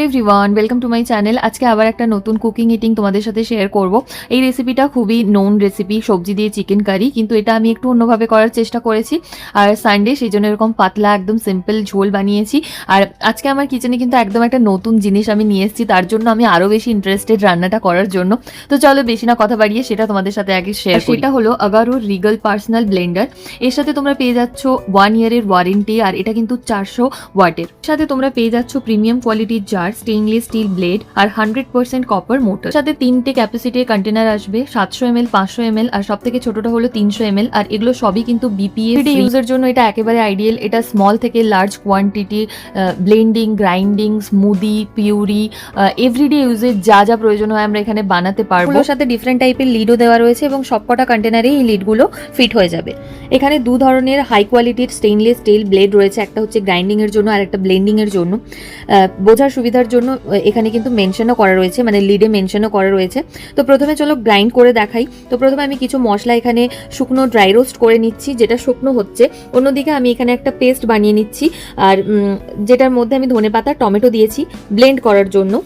Everyone, welcome to my channel. আজকে আবার একটা নতুন কুকিং ইটিং তোমাদের সাথে শেয়ার করব। এই রেসিপিটা খুবই নোন রেসিপি, সবজি দিয়ে চিকেন কারি, কিন্তু এটা আমি একটু অন্যভাবে করার চেষ্টা করেছি। আর সানডে সেই জন্য এরকম পাতলা একদম সিম্পল ঝোল বানিয়েছি। আর আজকে আমার কিচেনে কিন্তু একদম একটা নতুন জিনিস আমি নিয়ে এসেছি, তার জন্য আমি আরও বেশি ইন্টারেস্টেড রান্নাটা করার জন্য। তো চলো বেশি না কথা বাড়িয়ে সেটা তোমাদের সাথে আগে শেয়ার করি। সেটা হলো আগারোর রিগাল পার্সোনাল ব্লেন্ডার। এর সাথে তোমরা পেয়ে যাচ্ছ 1 ইয়ারের ওয়ারেন্টি, আর এটা কিন্তু 400 ওয়াটের। সাথে তোমরা পেয়ে যাচ্ছ প্রিমিয়াম কোয়ালিটির জার, স্টেইনলেস স্টিল ব্লেড আর 100% কপার মোটর। সাথে 3টে ক্যাপাসিটির কন্টেনার আসবে, 700 ml, 500 ml আর সব থেকে ছোটটা হলো 300 ml। আর এগুলো সবই কিন্তু বিপিএ ইউজের জন্য এটা একেবারে আইডিয়াল। এটা স্মল থেকে large quantity blending, grinding, smoothie, puree, everyday ইউজের যা যা প্রয়োজন হয় আমরা এখানে বানাতে পারবো। সাথে ডিফারেন্ট টাইপের লিডও দেওয়া রয়েছে এবং সবকটা কন্টেনারে এই লিডগুলো ফিট হয়ে যাবে। এখানে দু ধরনের হাই কোয়ালিটির স্টেইনলেস স্টিল ব্লেড রয়েছে, একটা হচ্ছে গ্রাইন্ডিং এর জন্য আর একটা ব্লেন্ডিং এর জন্য। বোঝার সুবিধার জন্য এখানে কিন্তু মেনশনও করা রয়েছে, মানে লিডে মেনশনও করা রয়েছে। তো প্রথমে চলো গ্রাইন্ড করে দেখাই। তো প্রথমে আমি কিছু মশলা এখানে শুকনো ড্রাই রোস্ট করে নিচ্ছি, যেটা শুকনো হচ্ছে। অন্যদিকে আমি এখানে একটা পেস্ট বানিয়ে নিচ্ছি, আর যেটার মধ্যে আমি ধনেপাতা টমেটো দিয়েছি ব্লেন্ড করার জন্য।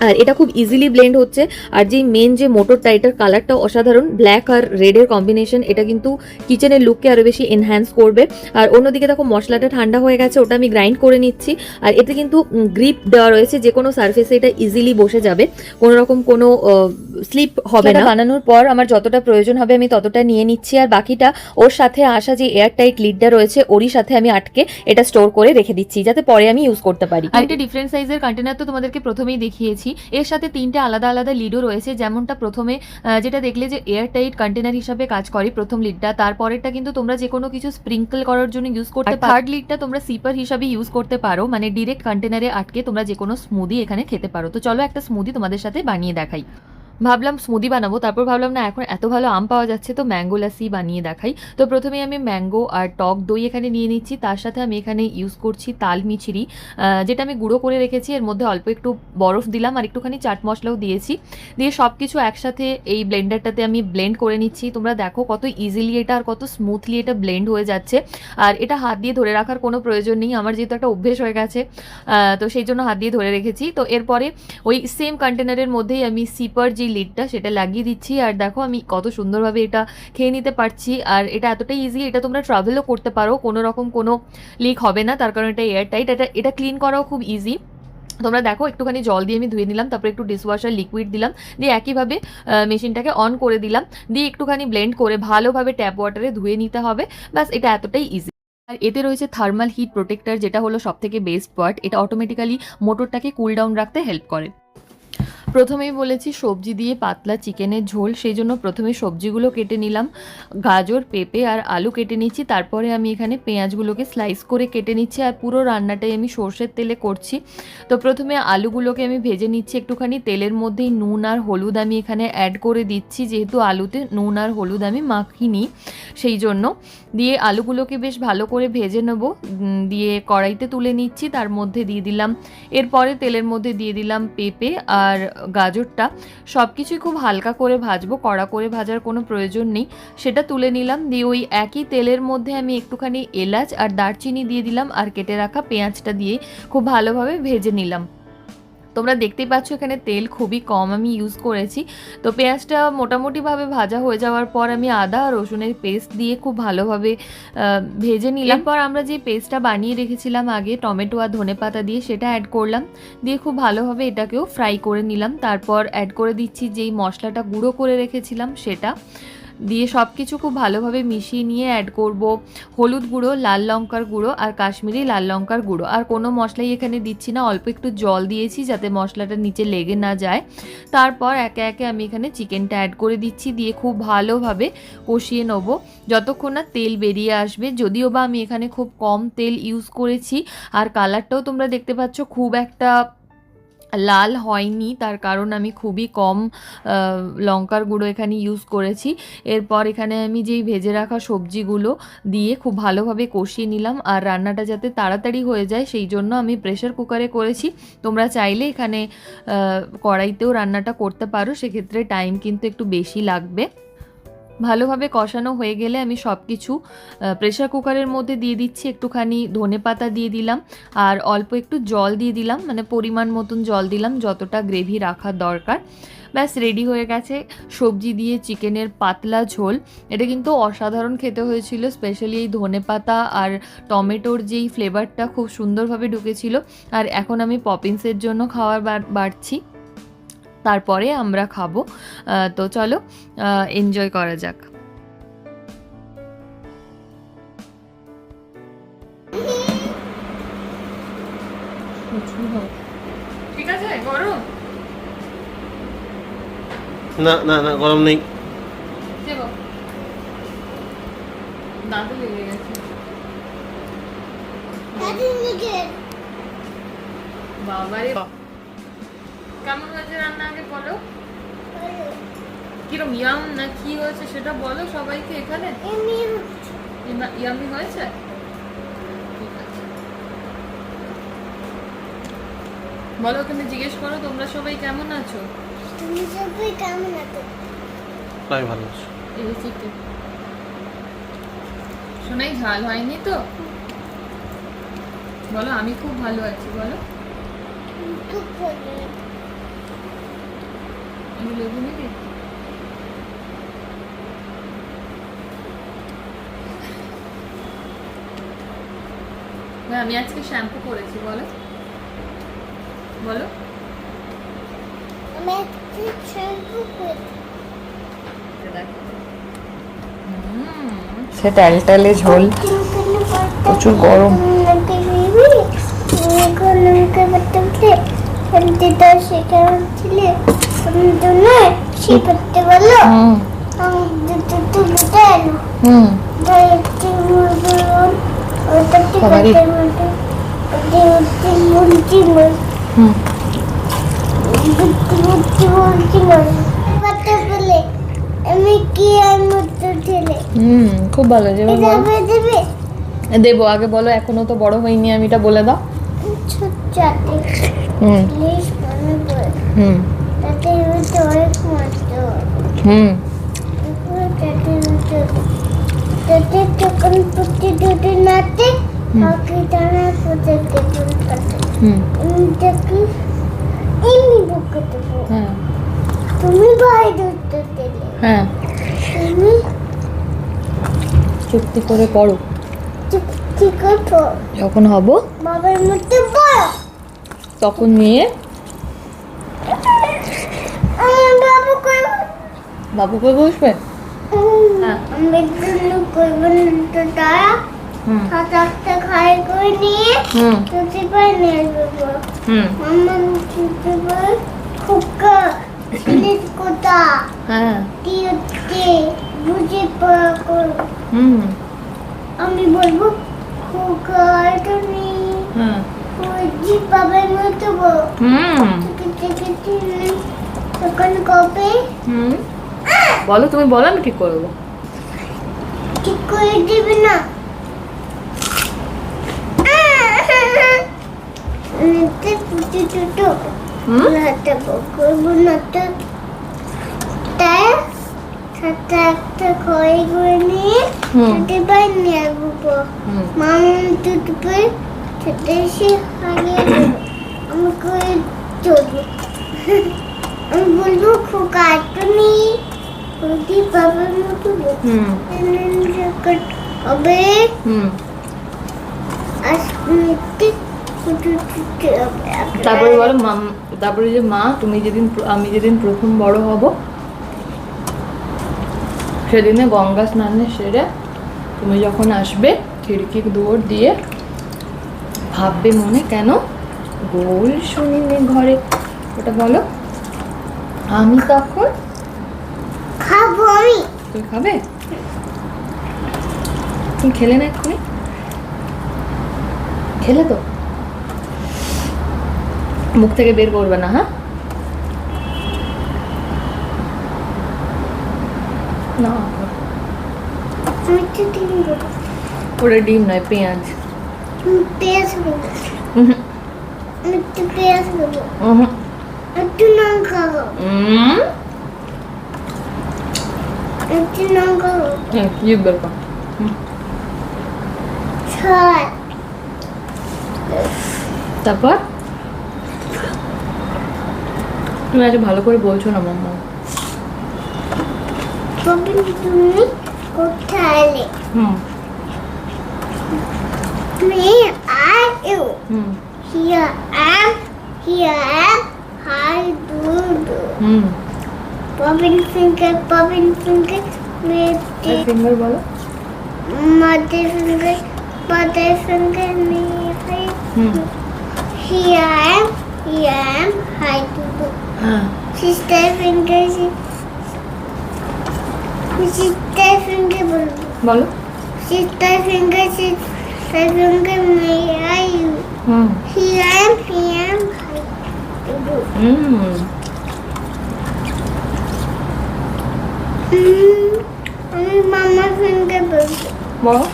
আর এটা খুব ইজিলি ব্লেন্ড হচ্ছে। আর যে মেন যে মোটরটা, এটার কালারটা অসাধারণ, ব্ল্যাক আর রেডের কম্বিনেশন, এটা কিন্তু কিচেনের লুককে আরও বেশি এনহ্যান্স করবে। আর অন্যদিকে দেখো মশলাটা ঠান্ডা হয়ে গেছে, ওটা আমি গ্রাইন্ড করে নিচ্ছি। আর এতে কিন্তু গ্রিপ দেওয়া রয়েছে, যে কোনো সারফেসে এটা ইজিলি বসে যাবে, কোনো রকম কোনো স্লিপ হবে না। বানানোর পর আমার যতটা প্রয়োজন হবে আমি ততটা নিয়ে নিচ্ছি, আর বাকিটা ওর সাথে আসা যে এয়ার টাইট লিডটা রয়েছে ওরই সাথে আমি আটকে এটা স্টোর করে রেখে দিচ্ছি, যাতে পরে আমি ইউজ করতে পারি। আর একটা ডিফারেন্ট সাইজের কন্টেনার তো তোমাদেরকে প্রথমেই দেখিয়েছি। এর সাথে 3টে আলাদা আলাদা লিডও রয়েছে, যেমনটা প্রথমে যেটা দেখলে যে এয়ার টাইট কন্টেনার হিসাবে কাজ করে প্রথম লিডটা, তারপরেরটা কিন্তু তোমরা যে কোনো কিছু স্প্রিঙ্কল করার জন্য ইউজ করতে পারো। থার্ড লিডটা তোমরা সিপার হিসাবে ইউজ করতে পারো, মানে ডিরেক্ট কন্টেনারে আটকে তোমরা যে কোনো স্মুদি এখানে খেতে পারো। তো চলো একটা স্মুদি তোমাদের সাথে বানিয়ে দেখাই। ভাবলাম স্মুদি বানাবো, তারপর ভাবলাম না, এখন এত ভালো আম পাওয়া যাচ্ছে তো ম্যাঙ্গো লাসি বানিয়ে দেখাই। তো প্রথমে আমি ম্যাঙ্গো আর টক দই এখানে নিয়ে নিচ্ছি, তার সাথে আমি এখানে ইউজ করছি তাল মিছরি, যেটা আমি গুঁড়ো করে রেখেছি। এর মধ্যে অল্প একটু বরফ দিলাম আর একটুখানি চাট মশলাও দিয়েছি, দিয়ে সব কিছু একসাথে এই ব্লেন্ডারটাতে আমি ব্লেন্ড করে নিচ্ছি। তোমরা দেখো কত ইজিলি এটা আর কত স্মুথলি এটা ব্লেন্ড হয়ে যাচ্ছে। আর এটা হাত দিয়ে ধরে রাখার কোনো প্রয়োজন নেই, আমার যেহেতু একটা অভ্যেস হয়ে গেছে, তো সেই জন্য হাত দিয়ে ধরে রেখেছি। তো এরপরে ওই সেম কন্টেনারের মধ্যেই আমি সিপার যে লিডটা সেটা লাগিয়ে দিচ্ছি। আর দেখো আমি কত সুন্দরভাবে এটা খেয়ে নিতে পারছি। আর এটা এতটাই ইজি, এটা তোমরা ট্রাভেলও করতে পারো, কোনো রকম কোনো লিক হবে না, তার কারণ এটা এয়ার টাইট। এটা ক্লিন করাও খুব ইজি। তোমরা দেখো একটুখানি জল দিয়ে আমি ধুয়ে নিলাম, তারপরে একটু ডিশওয়াশার লিকুইড দিলাম, দিয়ে একইভাবে মেশিনটাকে অন করে দিলাম, দিয়ে একটুখানি ব্লেন্ড করে ভালোভাবে ট্যাপ ওয়াটারে ধুয়ে নিতে হবে। ব্যাস, এটা এতটাই ইজি। আর এতে রয়েছে থার্মাল হিট প্রোটেক্টর, যেটা হলো সবথেকে বেস্ট পার্ট। এটা অটোমেটিক্যালি মোটরটাকে কুল ডাউন রাখতে হেল্প করে। প্রথমেই বলেছি সবজি দিয়ে পাতলা চিকেনের ঝোল, সেই জন্য প্রথমে সবজিগুলো কেটে নিলাম, গাজর, পেঁপে আর আলু কেটে নিচ্ছি। তারপরে আমি এখানে পেঁয়াজগুলোকে স্লাইস করে কেটে নিচ্ছি, আর পুরো রান্নাটাই আমি সর্ষের তেলে করছি। তো প্রথমে আলুগুলোকে আমি ভেজে নিচ্ছি একটুখানি তেলের মধ্যেই। নুন আর হলুদ আমি এখানে অ্যাড করে দিচ্ছি, যেহেতু আলুতে নুন আর হলুদ আমি মাখিনি সেই জন্য। দিয়ে আলুগুলোকে বেশ ভালো করে ভেজে নেব, দিয়ে কড়াইতে তুলে নিচ্ছি। তার মধ্যে দিয়ে দিলাম, এরপরে তেলের মধ্যে দিয়ে দিলাম পেঁপে আর গাজরটা। সব কিছুই খুব হালকা করে ভাজবো, কড়া করে ভাজার কোনো প্রয়োজন নেই। সেটা তুলে নিলাম, দিয়ে ওই একই তেলের মধ্যে আমি একটুখানি এলাচ আর দারচিনি দিয়ে দিলাম, আর কেটে রাখা পেঁয়াজটা দিয়ে খুব ভালোভাবে ভেজে নিলাম। তোমরা দেখতেই পাচ্ছ এখানে তেল খুবই কম আমি ইউজ করেছি। তো পেঁয়াজটা মোটামুটিভাবে ভাজা হয়ে যাওয়ার পর আমি আদা আর রসুনের পেস্ট দিয়ে খুব ভালোভাবে ভেজে নিলাম। এরপর আমরা যে পেস্টটা বানিয়ে রেখেছিলাম আগে টমেটো আর ধনেপাতা দিয়ে, সেটা অ্যাড করলাম, দিয়ে খুব ভালোভাবে এটাকেও ফ্রাই করে নিলাম। তারপর অ্যাড করে দিচ্ছি যেই মশলাটা গুঁড়ো করে রেখেছিলাম সেটা, দিয়ে সব কিছু খুব ভালোভাবে মিশিয়ে নিয়ে অ্যাড করব হলুদ গুঁড়ো, লাল লঙ্কার গুঁড়ো আর কাশ্মীরি লাল লঙ্কার গুঁড়ো। আর কোনো মশলাই এখানে দিচ্ছি না, অল্প একটু জল দিয়েছি যাতে মশলাটা নিচে লেগে না যায়। তারপর একে একে আমি এখানে চিকেনটা অ্যাড করে দিচ্ছি, দিয়ে খুব ভালোভাবে কষিয়ে নেব যতক্ষণ না তেল বেরিয়ে আসবে। যদিও বা আমি এখানে খুব কম তেল ইউজ করেছি, আর কালারটাও তোমরা দেখতে পাচ্ছ খুব একটা লাল হয়নি, তার কারণ আমি খুবই কম লঙ্কার গুঁড়ো এখানে ইউজ করেছি। এরপর এখানে আমি যেই ভেজে রাখা সবজিগুলো দিয়ে খুব ভালোভাবে কষিয়ে নিলাম। আর রান্নাটা যাতে তাড়াতাড়ি হয়ে যায় সেই জন্য আমি প্রেশার কুকারে করেছি। তোমরা চাইলে এখানে কড়াইতেও রান্নাটা করতে পারো, সেক্ষেত্রে টাইম কিন্তু একটু বেশি লাগবে। ভালোভাবে কষানো হয়ে গেলে আমি সব কিছু প্রেসার কুকারের মধ্যে দিয়ে দিচ্ছি। একটুখানি ধনেপাতা দিয়ে দিলাম আর অল্প একটু জল দিয়ে দিলাম, মানে পরিমাণ মতন জল দিলাম যতটা গ্রেভি রাখার দরকার। ব্যাস রেডি হয়ে গেছে সবজি দিয়ে চিকেনের পাতলা ঝোল। এটা কিন্তু অসাধারণ খেতে হয়েছিল, স্পেশালি এই ধনেপাতা আর টমেটোর যেই ফ্লেভারটা খুব সুন্দরভাবে ঢুকেছিল। আর এখন আমি পপিন্সের জন্য খাবার বাড়ছি, তারপরে আমরা খাবো। তো চলো এনজয় করা যাক। ঠিক আছে, গরম না না না, গরম নেই। দাঁতে লেগে গেছে বাবারে। কেমন হয়েছে রান্না আগে বলো, কিরম ইয়াম না কি হয়েছে সেটা বলো সবাইকে। এখানে ইয়ামি হয়েছে, ঠিক আছে বলো। তুমি জিজ্ঞেস করো তোমরা সবাই কেমন আছো। তুমি সবাই কেমন আছো? সবাই ভালো আছে। এই রেসিপি শোনাই ঝাল হয়নি তো? বলো আমি খুব ভালো আছি বলো। খুব ভালো। আমি লেবু নিবি? আমি আজকে শ্যাম্পু করেছি বলো বলো। আমি আজকে শ্যাম্পু করেছি। সে টালটালে ঝোল, প্রচুর গরম। খুব ভালো দেবো। আগে বলো, এখনো তো বড় হয়নি, আমি এটা বলে দাও। তুমি বাইরে উত্তর দিলে। হ্যাঁ, তুমি চুক্তি করে পড়ো। চুক্তি করো। যখন হব বাবার মধ্যে বড় তখন নিয়ে বাবু করে বসবে। আমি জন্য করবো না তো তারা সাত আটটা খাই করে নিয়ে চুটি পায়ে নিয়ে আসবো। আমার চুটি পায়ে খুবকা জিনিস কোথা দিতে বুঝে পড়া করো। আমি বলবো খুবকা এটা নেই জি বাবার মতো তখন কবে বলো, তুমি বলো আমি ঠিক করবো। ঠিক করে দিবে না? ছোট করবো না তো তাই সাথে একটা খড়ি করে নিয়ে ছুটি পাই নিয়ে আসবো। মামা ছুটি পাই সেটা এসে হারিয়ে দেবো। আমি করে চলবো। আমি বলবো খোকা একটু নেই ওদি বাবার মতো হবে। তারপরে বলো তারপরে যে মা আমি যেদিন প্রথম বড় হব সেদিনে গঙ্গা স্নানে সেরে তুমি যখন আসবে খিড়কি দুয়ার দিয়ে ভাববে মনে কেন গোল শুনিনি ঘরে, ওটা বলো। আমি তখন খাবো। আমি তুমি খাবে? তুমি খেলে না এক্ষুনি? খেলে তো মুখ থেকে বের করবে না। হ্যাঁ না, আমি তো ডিম দেবো। ওটা ডিম নয়, পেঁয়াজ। পেঁয়াজ দেবো। আমি একটু পেঁয়াজ দেবো। একটু লঙ্কা দেবো। একটু লঙ্কা হ্যাঁ জিভ বের কর। ছয় তারপর তুমি আজ ভালো করে বলছো না মাম্মা। কবিন তুমি কোথায় এলে হুম me are you hmm here am hi do hmm Bobbin finger with the finger বলো। mother finger me hmm here am hi do হ্যাঁ sister finger বলো। sister finger me are you hmm here am hi do হুম আমি মামা finger বলছি বলো।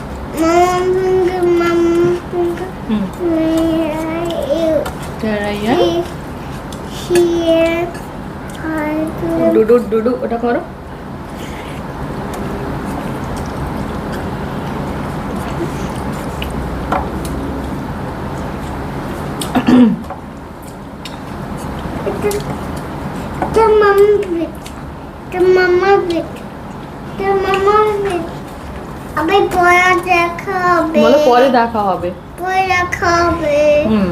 মামা finger hmm you তেরাইয়া হিয়ার হাই ডুডু ডুডু ওটা করো। the mama bit আবার পরে দেখা হবে বলো পরে দেখা হবে। পরে দেখা হবে হুম